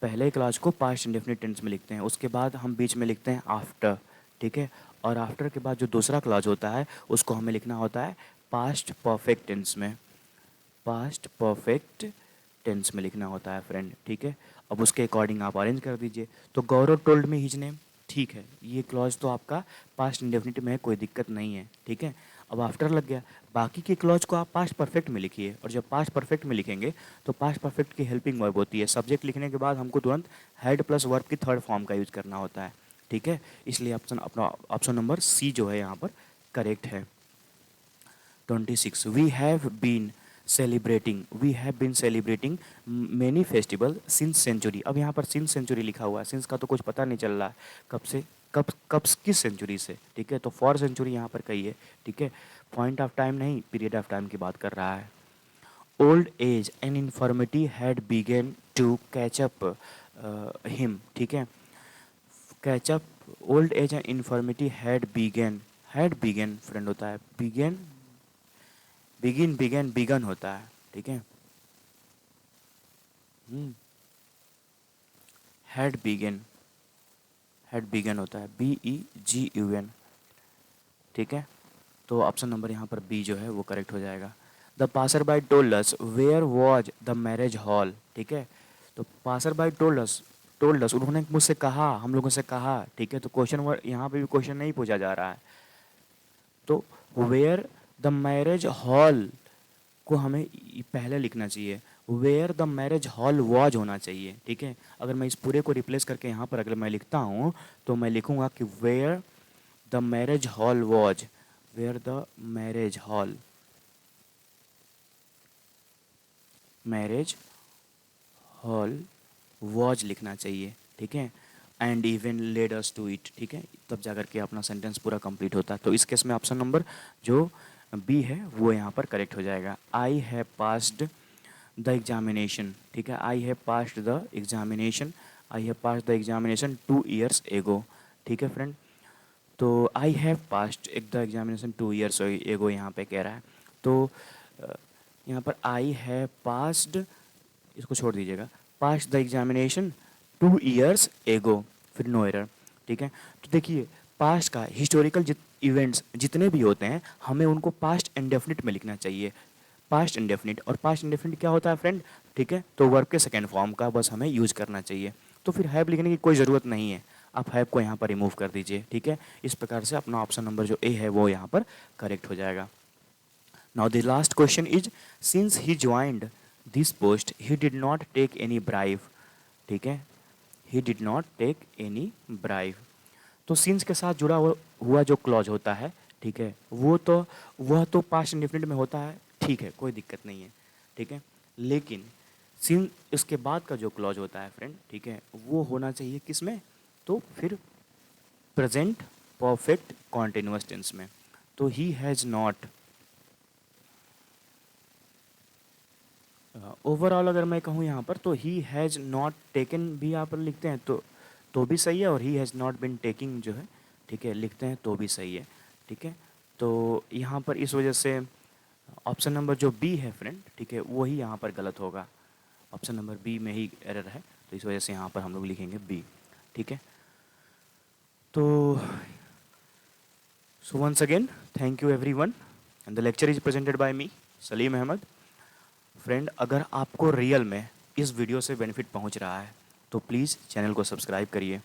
पहले क्लॉज को पास्ट इंडेफिनिट टेंस में लिखते हैं, उसके बाद हम बीच में लिखते हैं आफ्टर। ठीक है, और आफ्टर के बाद जो दूसरा क्लॉज होता है उसको हमें लिखना होता है पास्ट परफेक्ट टेंस में, पास्ट परफेक्ट टेंस में लिखना होता है फ्रेंड। ठीक है, अब उसके अकॉर्डिंग आप अरेंज कर दीजिए। तो गौरव टोल्ड मी हिज नेम, ठीक है, ये क्लॉज तो आपका पास्ट इंडेफिनिट में है, कोई दिक्कत नहीं है। ठीक है, अब आफ्टर लग गया, बाकी के क्लॉज को आप पास्ट परफेक्ट में लिखिए, और जब पास्ट परफेक्ट में लिखेंगे तो पास्ट परफेक्ट की हेल्पिंग वर्ब होती है। सब्जेक्ट लिखने के बाद हमको तुरंत हेड प्लस वर्ब की थर्ड फॉर्म का यूज करना होता है। ठीक है, इसलिए ऑप्शन अपना ऑप्शन नंबर सी जो है यहाँ पर करेक्ट है। 26, we have been celebrating many festival since century. अब यहाँ पर सिंस सेंचुरी लिखा हुआ है, सिंस का तो कुछ पता नहीं चल रहा है कब से, कब किस सेंचुरी से। ठीक है, तो फॉर सेंचुरी यहाँ पर कही है। ठीक है, पॉइंट ऑफ टाइम नहीं, पीरियड ऑफ टाइम की बात कर रहा है। Old age and infirmity had begun to catch up him. ठीक है, catch up, old age and infirmity had begun friend होता है, बिगेन, बिगिन बिगन होता है। ठीक है, हैड बिगन, हैड बिगन होता है, BEGUN। ठीक है, तो ऑप्शन नंबर यहाँ पर बी जो है वो करेक्ट हो जाएगा। The passer by told us where was the marriage hall. ठीक है, तो पासर बाई टोल्ड अस, उन्होंने मुझसे कहा, हम लोगों से कहा। ठीक है, तो क्वेश्चन वर्ड यहाँ पे भी क्वेश्चन नहीं पूछा जा रहा है, तो वेयर द मैरिज हॉल को हमें पहले लिखना चाहिए, where the marriage hall was होना चाहिए। ठीक है, अगर मैं इस पूरे को रिप्लेस करके यहाँ पर अगर मैं लिखता हूँ तो मैं लिखूँगा कि where the marriage hall was, where the marriage hall, marriage hall was लिखना चाहिए। ठीक है, and even led us to it. ठीक है, तब जाकर के अपना सेंटेंस पूरा कंप्लीट होता है। तो इस केस में ऑप्शन नंबर जो बी है वो यहाँ पर करेक्ट हो जाएगा। I have passed the examination. ठीक है, I have passed the examination, I have passed the examination 2 years एगो। ठीक है फ्रेंड, तो I have passed the examination 2 years एगो यहाँ पे कह रहा है। तो अ, यहाँ पर आई हैव पास्ड, इसको छोड़ दीजिएगा, पास द एग्जामिनेशन 2 years एगो, फिर नो एरर। ठीक है, तो देखिए पास्ट का हिस्टोरिकल इवेंट्स जितने भी होते हैं हमें उनको पास्ट इंडेफिनिट में लिखना चाहिए, पास्ट इंडेफिनिट। और पास्ट इंडेफिनिट क्या होता है फ्रेंड? ठीक है, तो वर्ब के सेकेंड फॉर्म का बस हमें यूज करना चाहिए, तो फिर हैव लिखने की कोई ज़रूरत नहीं है, आप हैव को यहाँ पर रिमूव कर दीजिए। ठीक है, इस प्रकार से अपना ऑप्शन नंबर जो ए है वो यहाँ पर करेक्ट हो जाएगा। Now the last question is, since he joined this post, he did not take any bribe. ठीक है, he did not take any bribe. तो since के साथ जुड़ा हुआ जो क्लॉज होता है, ठीक है, वह तो पास्ट इंडेफिनिट में होता है, ठीक है, कोई दिक्कत नहीं है। ठीक है, लेकिन सिंस इसके बाद का जो क्लॉज होता है फ्रेंड, ठीक है, वो होना चाहिए किस में, तो फिर प्रेजेंट परफेक्ट कॉन्टिन्यूअस टेंस में। तो ही हैज़ नॉट, ओवरऑल अगर मैं कहूँ यहाँ पर तो ही हैज़ नॉट टेकन भी यहाँ पर लिखते हैं तो भी सही है, और he has not been taking जो है, ठीक है, लिखते हैं तो भी सही है, ठीक है। तो यहाँ पर इस वजह से ऑप्शन नंबर जो बी है फ्रेंड, ठीक है, वही यहाँ पर गलत होगा। ऑप्शन नंबर बी में ही एरर है, तो इस वजह से यहाँ पर हम लोग लिखेंगे बी, ठीक है। तो so once again thank you everyone, and the lecture is presented by me Salim Ahmed. Friend, अगर आपको रियल में इस वीडियो से बेनिफिट पहुंच रहा है तो प्लीज़ चैनल को सब्सक्राइब करिए,